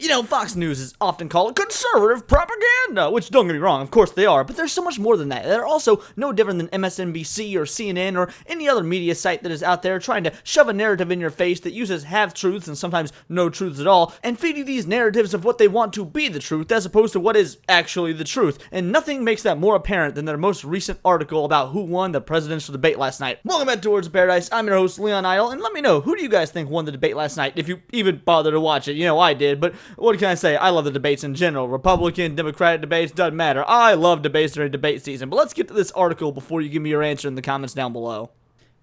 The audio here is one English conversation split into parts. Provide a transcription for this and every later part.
You know, Fox News is often called conservative propaganda, which don't get me wrong, of course they are, but there's so much more than that. They're also no different than MSNBC or CNN or any other media site that is out there trying to shove a narrative in your face that uses half-truths and sometimes no truths at all, and feed you these narratives of what they want to be the truth as opposed to what is actually the truth. And nothing makes that more apparent than their most recent article about who won the presidential debate last night. Welcome back to Words of Paradise. I'm your host, Leon Idle, and let me know, who do you guys think won the debate last night, if you even bothered to watch it? You know, I did, but what can I say? I love the debates in general. Republican, Democratic debates, doesn't matter. I love debates during debate season. But let's get to this article before you give me your answer in the comments down below.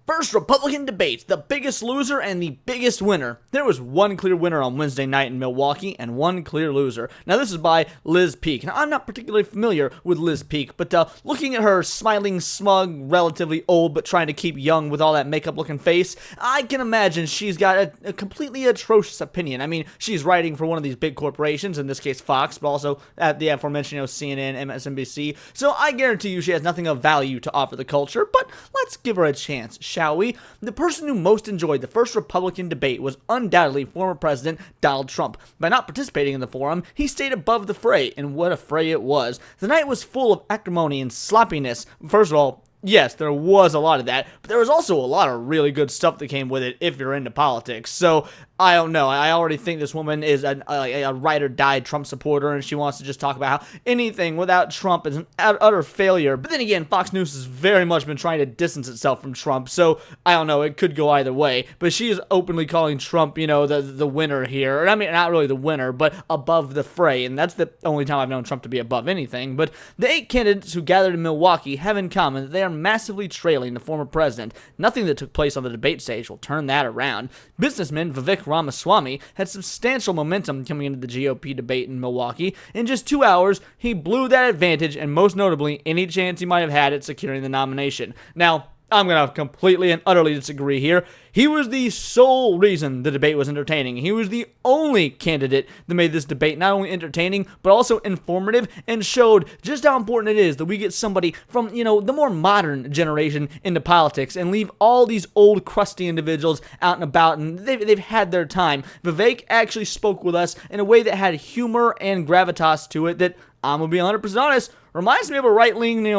First Republican debates, the biggest loser and the biggest winner. There was one clear winner on Wednesday night in Milwaukee and one clear loser. Now this is by Liz Peek. Now I'm not particularly familiar with Liz Peek, but looking at her smiling, smug, relatively old but trying to keep young with all that makeup looking face, I can imagine she's got a completely atrocious opinion. I mean, she's writing for one of these big corporations, in this case Fox, but also at the aforementioned CNN, MSNBC, so I guarantee you she has nothing of value to offer the culture, but let's give her a chance, shall we? The person who most enjoyed the first Republican debate was undoubtedly former President Donald Trump. By not participating in the forum, he stayed above the fray, and what a fray it was. The night was full of acrimony and sloppiness. First of all, yes, there was a lot of that, but there was also a lot of really good stuff that came with it if you're into politics. So, I don't know. I already think this woman is a ride-or-die Trump supporter, and she wants to just talk about how anything without Trump is an utter failure. But then again, Fox News has very much been trying to distance itself from Trump, so I don't know. It could go either way. But she is openly calling Trump, you know, the winner here. Or, I mean, not really the winner, but above the fray, and that's the only time I've known Trump to be above anything. But the 8 candidates who gathered in Milwaukee have in common that they are massively trailing the former president. Nothing that took place on the debate stage will turn that around. Businessman Vivek Ramaswamy had substantial momentum coming into the GOP debate in Milwaukee. In just 2 hours, he blew that advantage and most notably any chance he might have had at securing the nomination. Now, I'm going to completely and utterly disagree here. He was the sole reason the debate was entertaining. He was the only candidate that made this debate not only entertaining, but also informative and showed just how important it is that we get somebody from, you know, the more modern generation into politics and leave all these old, crusty individuals out and about, and they've had their time. Vivek actually spoke with us in a way that had humor and gravitas to it that, I'm going to be 100% honest, reminds me of a right-leaning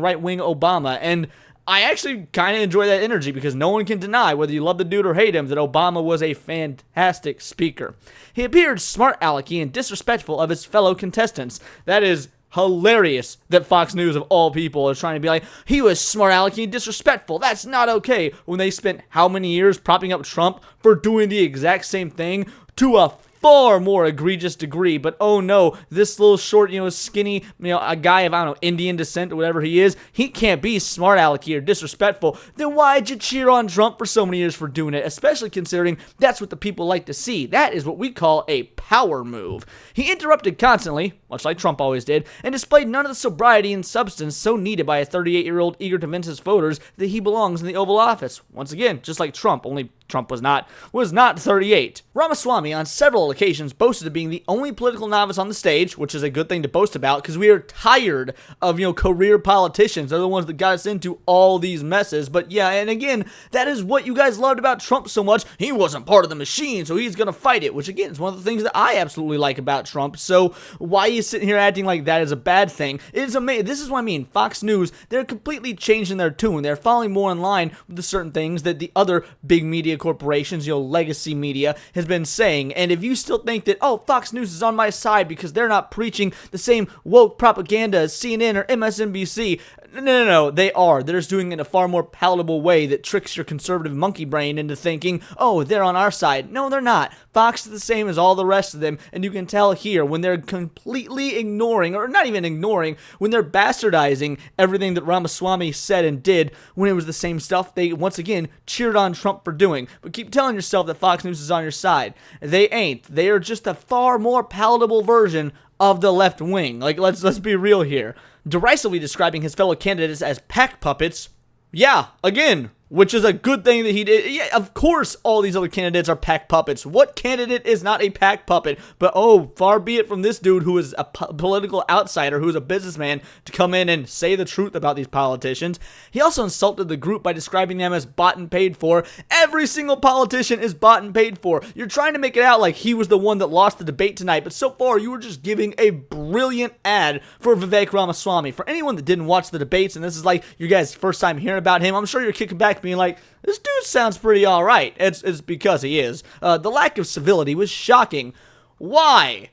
right-wing Obama, and I actually kind of enjoy that energy because no one can deny, whether you love the dude or hate him, that Obama was a fantastic speaker. He appeared smart-alecky and disrespectful of his fellow contestants. That is hilarious that Fox News, of all people, is trying to be like, he was smart-alecky and disrespectful. That's not okay. When they spent how many years propping up Trump for doing the exact same thing to a far more egregious degree, but oh no, this little short, skinny, a guy of, I don't know, Indian descent or whatever he is, he can't be smart alecky or disrespectful. Then why'd you cheer on Trump for so many years for doing it, especially considering that's what the people like to see. That is what we call a power move. He interrupted constantly, much like Trump always did, and displayed none of the sobriety and substance so needed by a 38-year-old eager to convince his voters that he belongs in the Oval Office. Once again, just like Trump, only Trump was not 38. Ramaswamy on several occasions boasted of being the only political novice on the stage, which is a good thing to boast about because we are tired of, career politicians. They're the ones that got us into all these messes. But yeah, and again, that is what you guys loved about Trump so much. He wasn't part of the machine, so he's going to fight it, which again is one of the things that I absolutely like about Trump. So why are you sitting here acting like that is a bad thing? It is amazing. This is what I mean. Fox News, they're completely changing their tune. They're falling more in line with the certain things that the other big media corporations, legacy media, has been saying. And if you still think that, oh, Fox News is on my side because they're not preaching the same woke propaganda as CNN or MSNBC, no, they are. They're just doing it in a far more palatable way that tricks your conservative monkey brain into thinking, oh, they're on our side. No, they're not. Fox is the same as all the rest of them, and you can tell here when they're completely ignoring, or not even ignoring, when they're bastardizing everything that Ramaswamy said and did when it was the same stuff they, once again, cheered on Trump for doing. But keep telling yourself that Fox News is on your side. They ain't. They are just a far more palatable version of the left wing. Like, let's be real here. Derisively describing his fellow candidates as pack puppets. Yeah, again, which is a good thing that he did. Yeah, of course all these other candidates are pack puppets. What candidate is not a pack puppet? But oh, far be it from this dude who is a political outsider, who is a businessman, to come in and say the truth about these politicians. He also insulted the group by describing them as bought and paid for. Every single politician is bought and paid for. You're trying to make it out like he was the one that lost the debate tonight, but so far you were just giving a brilliant ad for Vivek Ramaswamy. For anyone that didn't watch the debates, and this is like your guys' first time hearing about him, I'm sure you're kicking back being like, this dude sounds pretty alright. It's because he is. The lack of civility was shocking. Why?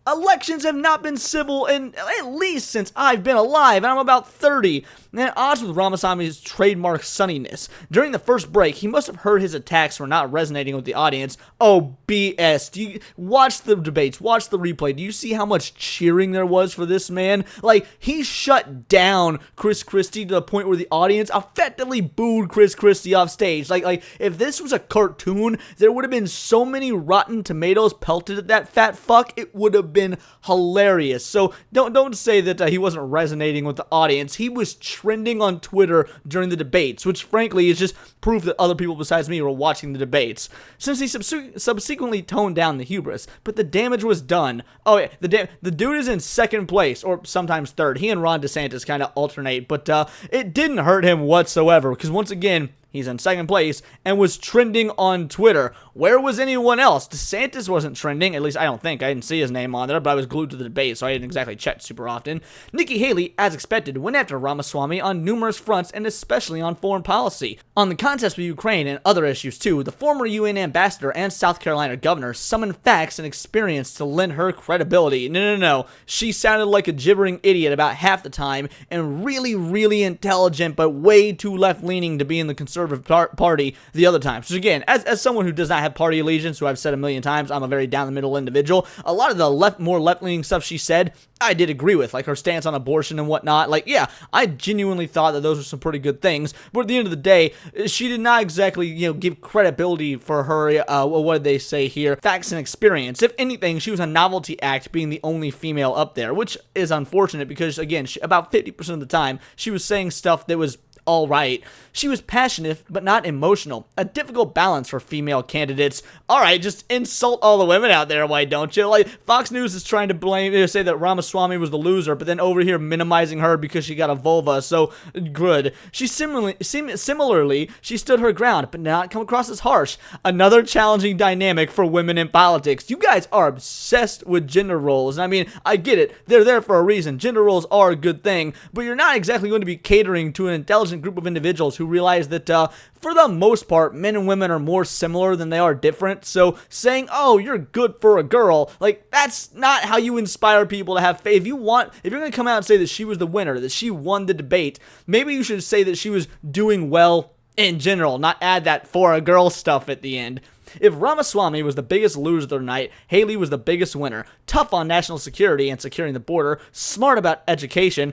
Elections have not been civil in at least since I've been alive, and I'm about 30. And at odds with Ramaswamy's trademark sunniness. During the first break, he must have heard his attacks were not resonating with the audience. Oh, BS. Do you watch the debates, watch the replay? Do you see how much cheering there was for this man? Like, he shut down Chris Christie to the point where the audience effectively booed Chris Christie off stage. Like if this was a cartoon, there would have been so many rotten tomatoes pelted at that fat fuck, it would have been hilarious. So don't say that he wasn't resonating with the audience. He was trending on Twitter during the debates, which frankly is just proof that other people besides me were watching the debates. Since he subsequently toned down the hubris, but the damage was done. Oh yeah, the dude is in second place, or sometimes third. He and Ron DeSantis kind of alternate, but it didn't hurt him whatsoever, because once again, he's in second place and was trending on Twitter. Where was anyone else? DeSantis wasn't trending, at least I don't think. I didn't see his name on there, but I was glued to the debate, so I didn't exactly check super often. Nikki Haley, as expected, went after Ramaswamy on numerous fronts, and especially on foreign policy. On the contest with Ukraine and other issues too, the former UN ambassador and South Carolina governor summoned facts and experience to lend her credibility. No. She sounded like a gibbering idiot about half the time, and really intelligent, but way too left-leaning to be in the conservative party the other time. So again, as someone who does not have party allegiance, who I've said a million times, I'm a very down-the-middle individual. A lot of the more left-leaning stuff she said, I did agree with, like her stance on abortion and whatnot. Like, yeah, I genuinely thought that those were some pretty good things, but at the end of the day, she did not exactly, give credibility for her, what did they say here? Facts and experience. If anything, she was a novelty act, being the only female up there, which is unfortunate because, again, about 50% of the time, she was saying stuff that was all right. She was passionate, but not emotional. A difficult balance for female candidates. All right, just insult all the women out there, why don't you? Like, Fox News is trying to say that Ramaswamy was the loser, but then over here minimizing her because she got a vulva, so good. She similarly, she stood her ground, but not come across as harsh. Another challenging dynamic for women in politics. You guys are obsessed with gender roles, and I mean, I get it. They're there for a reason. Gender roles are a good thing, but you're not exactly going to be catering to an intelligent group of individuals who realize that for the most part, men and women are more similar than they are different. So saying, oh, you're good for a girl, like, that's not how you inspire people to have faith. If you're going to come out and say that she was the winner, that she won the debate, maybe you should say that she was doing well in general, not add that for a girl stuff at the end. If Ramaswamy was the biggest loser of the night, Haley was the biggest winner. Tough on national security and securing the border, smart about education.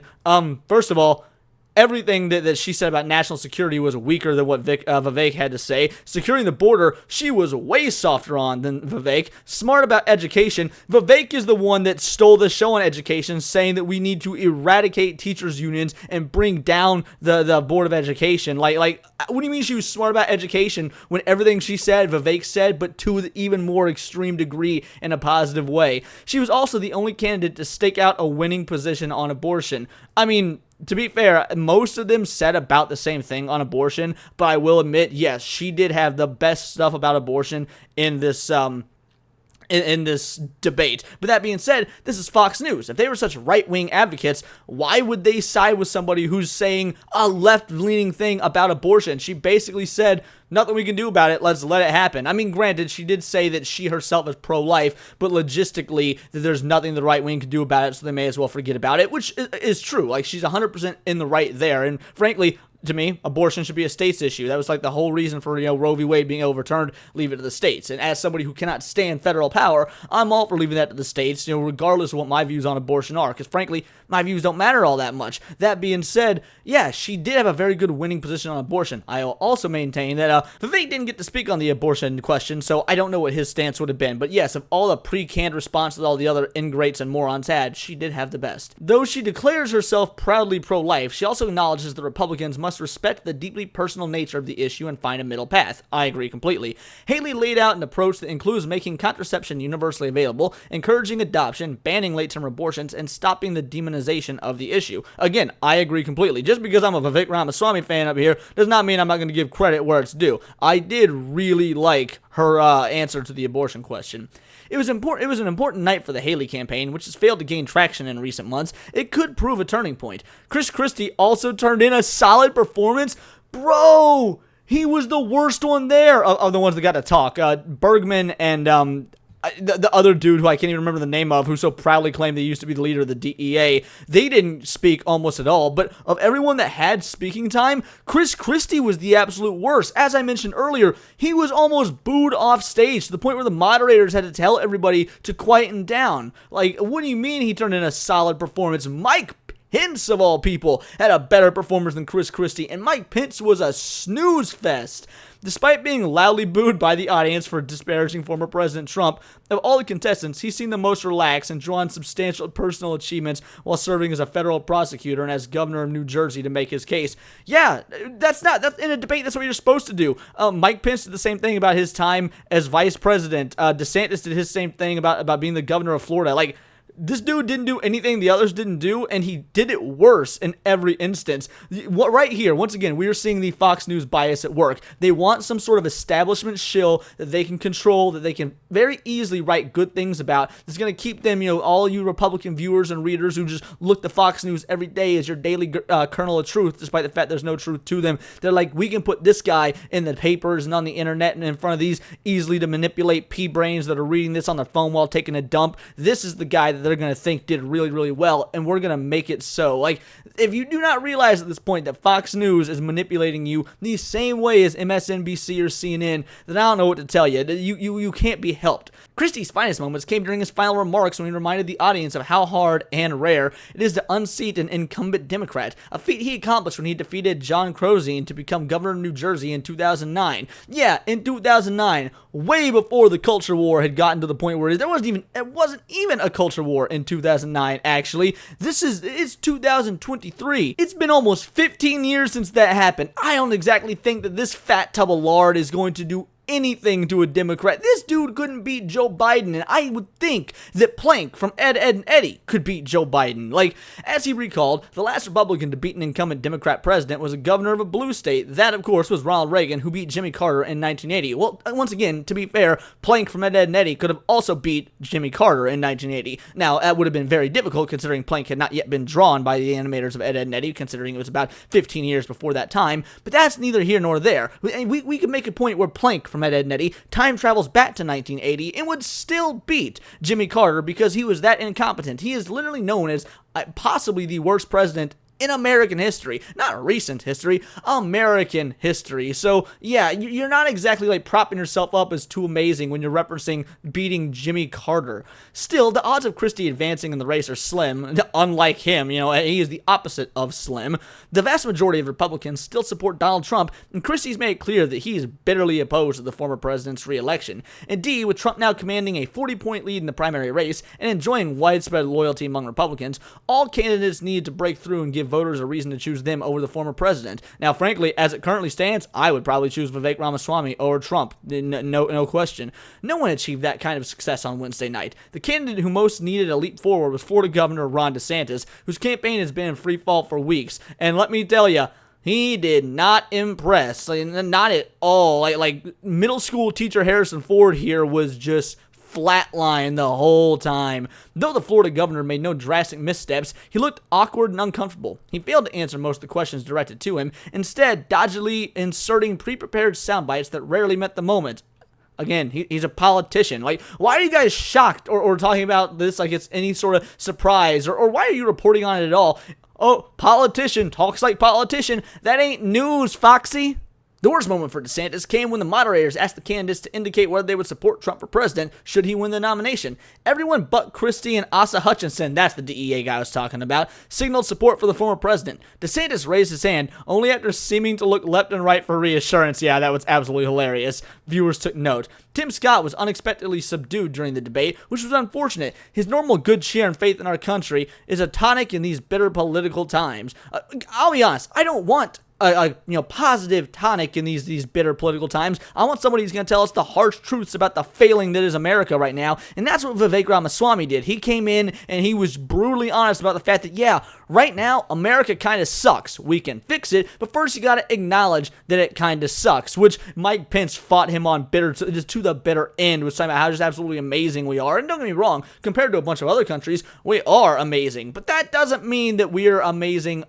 First of all, everything that she said about national security was weaker than what Vivek had to say. Securing the border, she was way softer on than Vivek. Smart about education. Vivek is the one that stole the show on education, saying that we need to eradicate teachers' unions and bring down the Board of Education. Like, what do you mean she was smart about education when everything she said, Vivek said, but to an even more extreme degree in a positive way? She was also the only candidate to stake out a winning position on abortion. I mean, to be fair, most of them said about the same thing on abortion, but I will admit, yes, she did have the best stuff about abortion in this in this debate. But that being said, this is Fox News. If they were such right-wing advocates, why would they side with somebody who's saying a left-leaning thing about abortion? She basically said, nothing we can do about it, let's let it happen. I mean, granted, she did say that she herself is pro-life, but logistically, that there's nothing the right wing can do about it, so they may as well forget about it, which is true. Like, she's 100% in the right there, and frankly, to me, abortion should be a state's issue. That was like the whole reason for, Roe v. Wade being overturned, leave it to the states. And as somebody who cannot stand federal power, I'm all for leaving that to the states, regardless of what my views on abortion are, because frankly, my views don't matter all that much. That being said, yeah, she did have a very good winning position on abortion. I will also maintain that Vivek didn't get to speak on the abortion question, so I don't know what his stance would have been. But yes, of all the pre-canned responses all the other ingrates and morons had, she did have the best. Though she declares herself proudly pro-life, she also acknowledges that Republicans must must respect the deeply personal nature of the issue and find a middle path. I agree completely. Haley laid out an approach that includes making contraception universally available, encouraging adoption, banning late-term abortions, and stopping the demonization of the issue. Again, I agree completely. Just because I'm a Vivek Ramaswamy fan up here does not mean I'm not going to give credit where it's due. I did really like her answer to the abortion question. It was an important night for the Haley campaign, which has failed to gain traction in recent months. It could prove a turning point. Chris Christie also turned in a solid performance. Bro, he was the worst one there of the ones that got to talk. Bergman and the other dude who I can't even remember the name of, who so proudly claimed they used to be the leader of the DEA, they didn't speak almost at all. But of everyone that had speaking time, Chris Christie was the absolute worst. As I mentioned earlier, he was almost booed off stage to the point where the moderators had to tell everybody to quieten down. Like, what do you mean he turned in a solid performance? Mike Pence, of all people, had a better performance than Chris Christie, and Mike Pence was a snooze fest. Despite being loudly booed by the audience for disparaging former President Trump, of all the contestants, he seemed the most relaxed and drawn substantial personal achievements while serving as a federal prosecutor and as governor of New Jersey to make his case. Yeah, that's in a debate, that's what you're supposed to do. Mike Pence did the same thing about his time as vice president. DeSantis did his same thing about being the governor of Florida. Like, this dude didn't do anything the others didn't do, and he did it worse in every instance. Right here, once again, we are seeing the Fox News bias at work. They want some sort of establishment shill that they can control, that they can very easily write good things about, that's going to keep them, all you Republican viewers and readers who just look to Fox News every day as your daily kernel of truth, despite the fact there's no truth to them. They're like, we can put this guy in the papers and on the internet and in front of these easily to manipulate pea-brains that are reading this on their phone while taking a dump. This is the guy that they're going to think did really, really well, and we're going to make it so. Like, if you do not realize at this point that Fox News is manipulating you the same way as MSNBC or CNN, then I don't know what to tell you. You can't be helped. Christie's finest moments came during his final remarks when he reminded the audience of how hard and rare it is to unseat an incumbent Democrat, a feat he accomplished when he defeated John Crosine to become governor of New Jersey in 2009. Yeah, in 2009, way before the culture war had gotten to the point where it wasn't even a culture war in 2009, actually. It's 2023. It's been almost 15 years since that happened. I don't exactly think that this fat tub of lard is going to do anything to a Democrat. This dude couldn't beat Joe Biden, and I would think that Plank from Ed, and Eddie could beat Joe Biden. Like, as he recalled, the last Republican to beat an incumbent Democrat president was a governor of a blue state. That, of course, was Ronald Reagan, who beat Jimmy Carter in 1980. Well, once again, to be fair, Plank from Ed, and Eddie could have also beat Jimmy Carter in 1980. Now, that would have been very difficult considering Plank had not yet been drawn by the animators of Ed, and Eddie, considering it was about 15 years before that time. But that's neither here nor there. We could make a point where Plank from Ed, and Eddie time travels back to 1980 and would still beat Jimmy Carter because he was that incompetent. He is literally known as possibly the worst president in American history. Not recent history, American history. So, yeah, you're not exactly like propping yourself up as too amazing when you're referencing beating Jimmy Carter. Still, the odds of Christie advancing in the race are slim, unlike him. He is the opposite of slim. The vast majority of Republicans still support Donald Trump, and Christie's made it clear that he is bitterly opposed to the former president's re-election. Indeed, with Trump now commanding a 40-point lead in the primary race and enjoying widespread loyalty among Republicans, all candidates need to break through and give voters a reason to choose them over the former president. Now, frankly, as it currently stands, I would probably choose Vivek Ramaswamy over Trump. No question. No one achieved that kind of success on Wednesday night. The candidate who most needed a leap forward was Florida Governor Ron DeSantis, whose campaign has been in free fall for weeks. And let me tell you, he did not impress. Not at all. Like middle school teacher Harrison Ford here was just flatline the whole time. Though the Florida governor made no drastic missteps, he looked awkward and uncomfortable. He failed to answer most of the questions directed to him, instead dodgily inserting pre-prepared sound bites that rarely met the moment. Again, he's a politician. Like, why are you guys shocked or talking about this like it's any sort of surprise? Or why are you reporting on it at all? Oh, politician talks like politician. That ain't news, Foxy. The worst moment for DeSantis came when the moderators asked the candidates to indicate whether they would support Trump for president should he win the nomination. Everyone but Christie and Asa Hutchinson, that's the DEA guy I was talking about, signaled support for the former president. DeSantis raised his hand only after seeming to look left and right for reassurance. Yeah, that was absolutely hilarious. Viewers took note. Tim Scott was unexpectedly subdued during the debate, which was unfortunate. His normal good cheer and faith in our country is a tonic in these bitter political times. I'll be honest, I don't want positive tonic in these bitter political times. I want somebody who's going to tell us the harsh truths about the failing that is America right now, and that's what Vivek Ramaswamy did. He came in and he was brutally honest about the fact that, yeah, right now, America kind of sucks. We can fix it, but first you got to acknowledge that it kind of sucks, which Mike Pence fought him on to the bitter end, was talking about how just absolutely amazing we are. And don't get me wrong, compared to a bunch of other countries, we are amazing, but that doesn't mean that we're amazing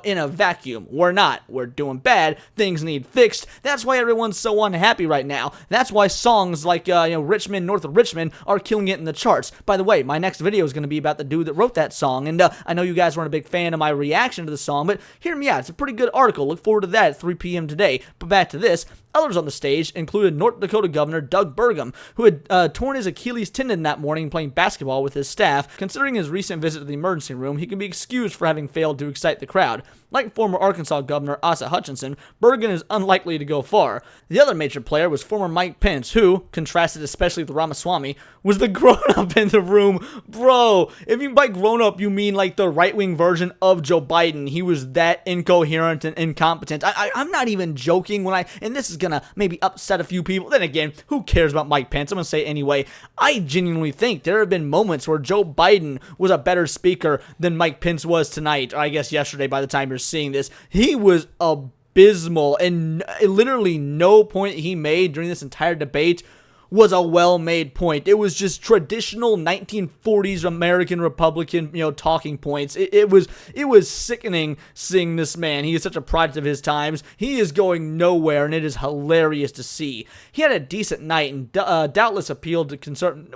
in a vacuum. We're not. We're doing bad. Things need fixed. That's why everyone's so unhappy right now. That's why songs like Richmond, North of Richmond are killing it in the charts. By the way, my next video is going to be about the dude that wrote that song, and I know you guys weren't a big fan of my reaction to the song, but hear me out. It's a pretty good article. Look forward to that at 3 p.m. today. But back to this. Others on the stage included North Dakota Governor Doug Burgum, who had torn his Achilles tendon that morning playing basketball with his staff. Considering his recent visit to the emergency room, he can be excused for having failed to excite the crowd. Like former Arkansas Governor Asa Hutchinson, Burgum is unlikely to go far. The other major player was former Mike Pence, who, contrasted especially with Ramaswamy, was the grown-up in the room. Bro, if you by grown-up you mean like the right-wing version of Joe Biden, he was that incoherent and incompetent. I'm not even joking and this is gonna maybe upset a few people. Then again, who cares about Mike Pence? I'm gonna say it anyway. I genuinely think there have been moments where Joe Biden was a better speaker than Mike Pence was tonight, or I guess yesterday by the time you're seeing this. He was abysmal, and literally no point he made during this entire debate was a well-made point. It was just traditional 1940s American Republican, talking points. It was sickening seeing this man. He is such a product of his times. He is going nowhere, and it is hilarious to see. He had a decent night and doubtless appealed to conservatives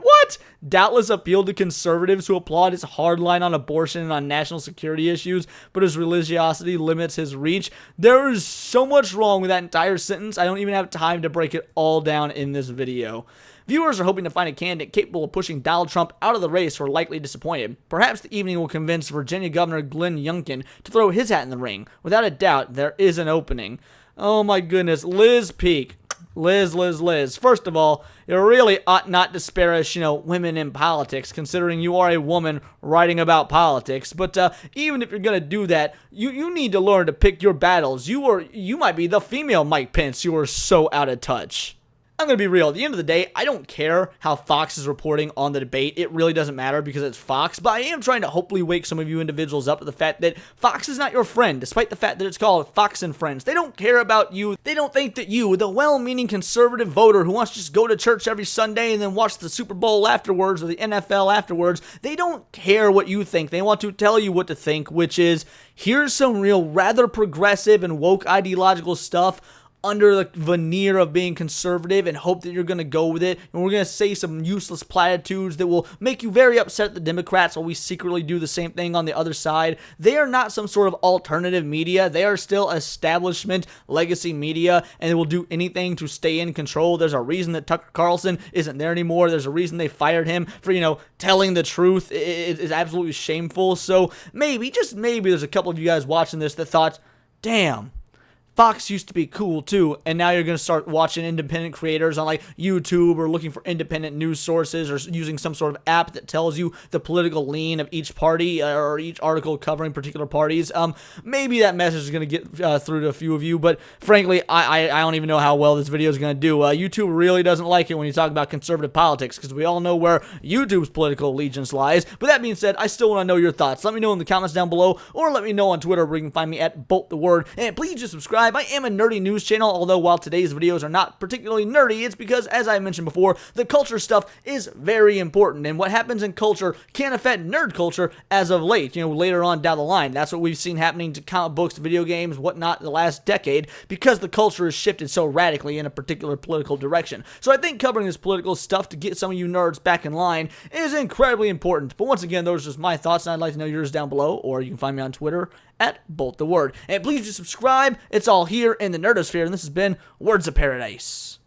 who applaud his hard line on abortion and on national security issues, but his religiosity limits his reach. There is so much wrong with that entire sentence. I don't even have time to break it all down in this video. Viewers are hoping to find a candidate capable of pushing Donald Trump out of the race who are likely disappointed. Perhaps the evening will convince Virginia Governor Glenn Youngkin to throw his hat in the ring. Without a doubt, there is an opening. Oh my goodness, Liz Peek. Liz. First of all, you really ought not disparage, women in politics, considering you are a woman writing about politics. But even if you're going to do that, you need to learn to pick your battles. You might be the female Mike Pence. You are so out of touch. I'm going to be real. At the end of the day, I don't care how Fox is reporting on the debate. It really doesn't matter because it's Fox, but I am trying to hopefully wake some of you individuals up to the fact that Fox is not your friend, despite the fact that it's called Fox and Friends. They don't care about you. They don't think that you, the well-meaning conservative voter who wants to just go to church every Sunday and then watch the Super Bowl afterwards or the NFL afterwards, they don't care what you think. They want to tell you what to think, which is, here's some real rather progressive and woke ideological stuff under the veneer of being conservative, and hope that you're going to go with it. And we're going to say some useless platitudes that will make you very upset at the Democrats while we secretly do the same thing on the other side. They are not some sort of alternative media. They are still establishment legacy media, and they will do anything to stay in control. There's a reason that Tucker Carlson isn't there anymore. There's a reason they fired him for, telling the truth. It is absolutely shameful. So maybe, just maybe, there's a couple of you guys watching this that thought, damn, Fox used to be cool too, and now you're going to start watching independent creators on like YouTube or looking for independent news sources or using some sort of app that tells you the political lean of each party or each article covering particular parties. Maybe that message is going to get through to a few of you, but frankly, I don't even know how well this video is going to do. YouTube really doesn't like it when you talk about conservative politics because we all know where YouTube's political allegiance lies. But that being said, I still want to know your thoughts. Let me know in the comments down below, or let me know on Twitter where you can find me at BoltTheWord. And please just subscribe. I am a nerdy news channel, although while today's videos are not particularly nerdy, it's because, as I mentioned before, the culture stuff is very important, and what happens in culture can affect nerd culture as of late, later on down the line. That's what we've seen happening to comic books, video games, whatnot the last decade, because the culture has shifted so radically in a particular political direction. So I think covering this political stuff to get some of you nerds back in line is incredibly important. But once again, those are just my thoughts, and I'd like to know yours down below, or you can find me on Twitter at BoltTheWord. And please just subscribe. It's all here in the Nerdosphere, and this has been Words of Paradise.